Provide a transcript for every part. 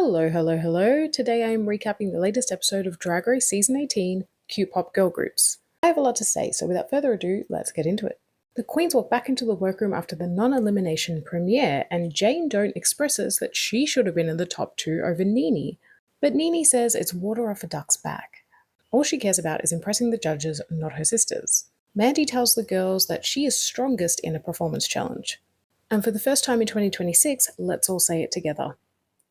Hello, hello, hello. Today I am recapping the latest episode of Drag Race Season 18, Q-Pop Girl Groups. I have a lot to say, so without further ado, let's get into it. The queens walk back into the workroom after the non-elimination premiere, and Jane Don't expresses that she should have been in the top 2 over Nene. But Nene says it's water off a duck's back. All she cares about is impressing the judges, not her sisters. Mandy tells the girls that she is strongest in a performance challenge. And for the first time in 2026, let's all say it together.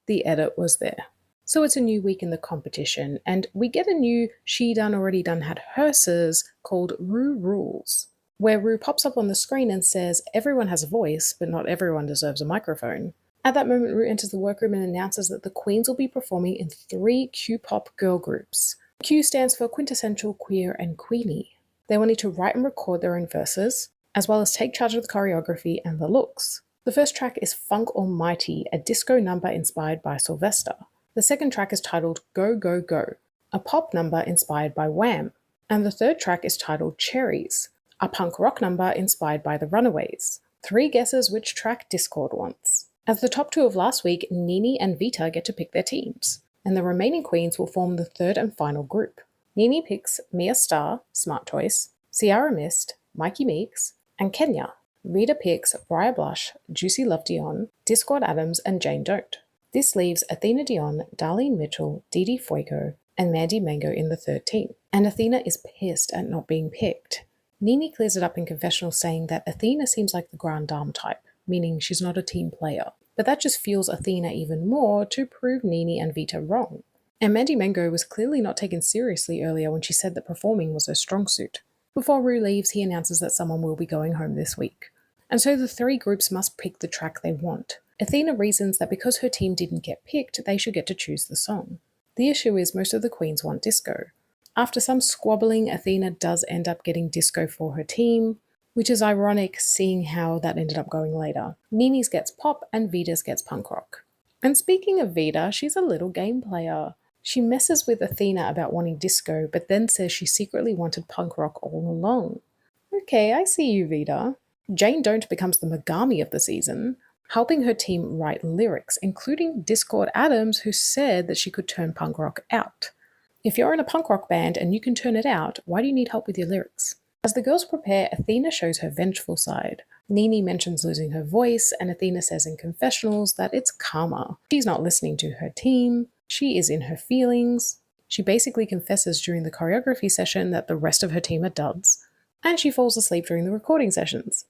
The edit was there. So it's a new week in the competition, and we get a new She Done Already Done Had Hearses called Rue Rules, where Rue pops up on the screen and says everyone has a voice, but not everyone deserves a microphone. At that moment, Rue enters the workroom and announces that the queens will be performing in 3 Q-pop girl groups. Q stands for Quintessential Queer and Queenie. They will need to write and record their own verses, as well as take charge of the choreography and the looks. The first track is Funk Almighty, a disco number inspired by Sylvester. The second track is titled Go Go Go, a pop number inspired by Wham. And the third track is titled Cherries, a punk rock number inspired by the Runaways. 3 guesses which track Discord wants. As the top 2 of last week, Nene and Vita get to pick their teams, and the remaining queens will form the third and final group. Nene picks Mia Starr, Smart Choice, Ciara Mist, Mikey Meeks, and Kenya. Rita picks Briar Blush, Juicy Love Dion, Discord Adams, and Jane Don't. This leaves Athena Dion, Darlene Mitchell, Didi Fuego, and Mandy Mango in the third team. And Athena is pissed at not being picked. Nene clears it up in confessional saying that Athena seems like the Grande Dame type, meaning she's not a team player. But that just fuels Athena even more to prove Nene and Vita wrong. And Mandy Mango was clearly not taken seriously earlier when she said that performing was her strong suit. Before Rue leaves, he announces that someone will be going home this week. And so the 3 groups must pick the track they want. Athena reasons that because her team didn't get picked, they should get to choose the song. The issue is most of the queens want disco. After some squabbling, Athena does end up getting disco for her team, which is ironic seeing how that ended up going later. Nene's gets pop and Vita's gets punk rock. And speaking of Vita, she's a little game player. She messes with Athena about wanting disco, but then says she secretly wanted punk rock all along. Okay, I see you, Vita. Jane Don't becomes the Megami of the season, helping her team write lyrics, including Discord Adams, who said that she could turn punk rock out. If you're in a punk rock band and you can turn it out, why do you need help with your lyrics? As the girls prepare, Athena shows her vengeful side. Nene mentions losing her voice, and Athena says in confessionals that it's karma. She's not listening to her team. She is in her feelings. She basically confesses during the choreography session that the rest of her team are duds, and she falls asleep during the recording sessions.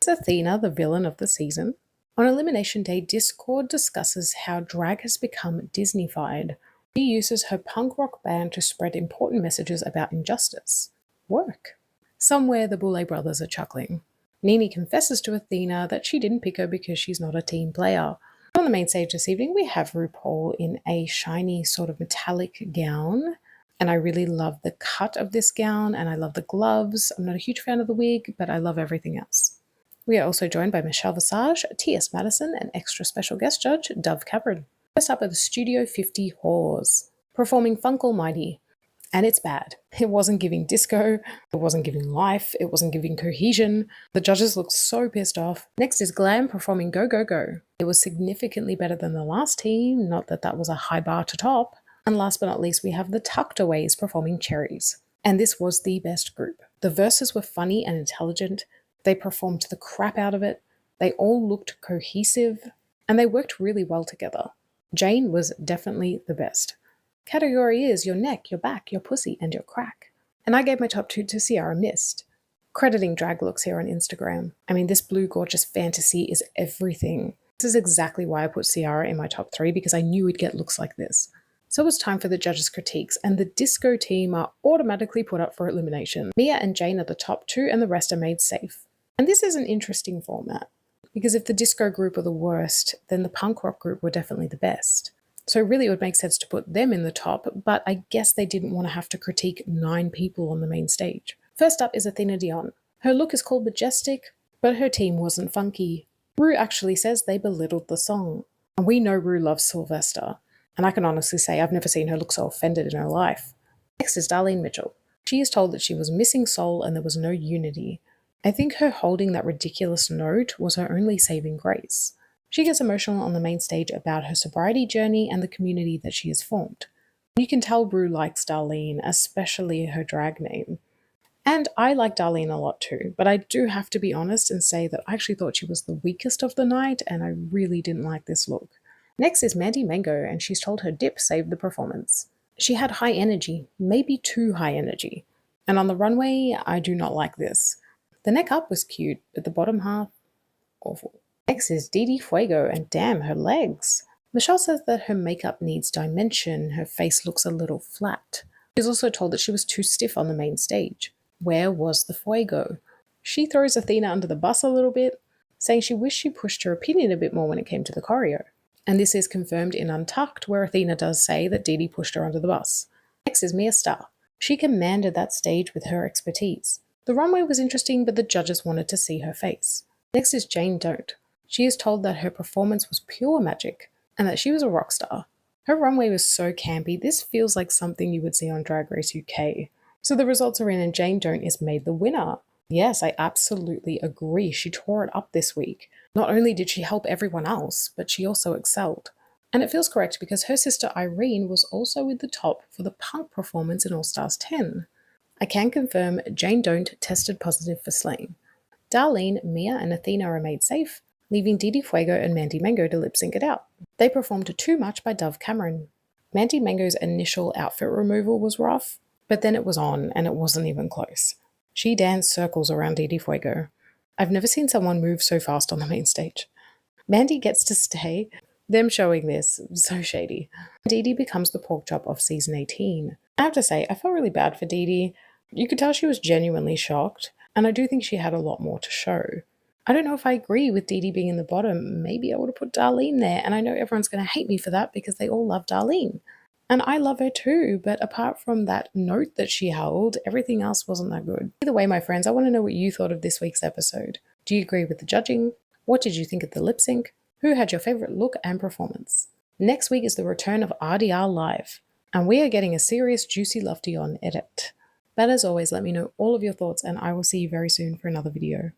Is Athena the villain of the season? On Elimination Day, Discord discusses how drag has become Disney-fied. She uses her punk rock band to spread important messages about injustice. Work. Somewhere the Boulay brothers are chuckling. Nene confesses to Athena that she didn't pick her because she's not a team player. On the main stage this evening, we have RuPaul in a shiny sort of metallic gown. And I really love the cut of this gown, and I love the gloves. I'm not a huge fan of the wig, but I love everything else. We are also joined by Michelle Visage, T.S. Madison, and extra special guest judge, Dove Cameron. First up are the Studio 50 Whores, performing Funk Almighty. And it's bad. It wasn't giving disco, it wasn't giving life, it wasn't giving cohesion. The judges looked so pissed off. Next is Glam performing Go Go Go. It was significantly better than the last team, not that that was a high bar to top. And last but not least, we have the Tucked-Aways performing Cherries. And this was the best group. The verses were funny and intelligent. They performed the crap out of it. They all looked cohesive, and they worked really well together. Jane was definitely the best. Category is your neck, your back, your pussy, and your crack. And I gave my top 2 to Ciara Mist. Crediting drag looks here on Instagram. I mean, this blue gorgeous fantasy is everything. This is exactly why I put Ciara in my top 3, because I knew we'd get looks like this. So it's time for the judges' critiques, and the disco team are automatically put up for elimination. Mia and Jane are the top 2, and the rest are made safe. And this is an interesting format, because if the disco group were the worst, then the punk rock group were definitely the best. So really it would make sense to put them in the top, but I guess they didn't want to have to critique 9 people on the main stage. First up is Athena Dion. Her look is called majestic, but her team wasn't funky. Rue actually says they belittled the song. And we know Rue loves Sylvester, and I can honestly say I've never seen her look so offended in her life. Next is Darlene Mitchell. She is told that she was missing soul and there was no unity. I think her holding that ridiculous note was her only saving grace. She gets emotional on the main stage about her sobriety journey and the community that she has formed. You can tell Rue likes Darlene, especially her drag name. And I like Darlene a lot too, but I do have to be honest and say that I actually thought she was the weakest of the night, and I really didn't like this look. Next is Mandy Mango, and she's told her dip saved the performance. She had high energy, maybe too high energy. And on the runway, I do not like this. The neck up was cute, but the bottom half, awful. Next is Didi Fuego, and damn, her legs. Michelle says that her makeup needs dimension, her face looks a little flat. She was also told that she was too stiff on the main stage. Where was the fuego? She throws Athena under the bus a little bit, saying she wished she pushed her opinion a bit more when it came to the choreo. And this is confirmed in Untucked, where Athena does say that Didi pushed her under the bus. Next is Mia Starr. She commanded that stage with her expertise. The runway was interesting, but the judges wanted to see her face. Next is Jane Don't. She is told that her performance was pure magic, and that she was a rock star. Her runway was so campy, this feels like something you would see on Drag Race UK. So the results are in, and Jane Don't is made the winner. Yes, I absolutely agree. She tore it up this week. Not only did she help everyone else, but she also excelled. And it feels correct because her sister Irene was also with the top for the punk performance in All Stars 10. I can confirm Jane Don't tested positive for slaying. Darlene, Mia, and Athena are made safe, leaving Didi Fuego and Mandy Mango to lip sync it out. They performed Too Much by Dove Cameron. Mandy Mango's initial outfit removal was rough, but then it was on and it wasn't even close. She danced circles around Didi Fuego. I've never seen someone move so fast on the main stage. Mandy gets to stay. Them showing this, so shady. Didi becomes the pork chop of season 18. I have to say, I felt really bad for Didi. You could tell she was genuinely shocked, and I do think she had a lot more to show. I don't know if I agree with Didi being in the bottom. Maybe I would have put Darlene there, and I know everyone's going to hate me for that because they all love Darlene. And I love her too, but apart from that note that she held, everything else wasn't that good. Either way, my friends, I want to know what you thought of this week's episode. Do you agree with the judging? What did you think of the lip sync? Who had your favourite look and performance? Next week is the return of RDR Live, and we are getting a serious juicy Love Dion edit. But as always, let me know all of your thoughts, and I will see you very soon for another video.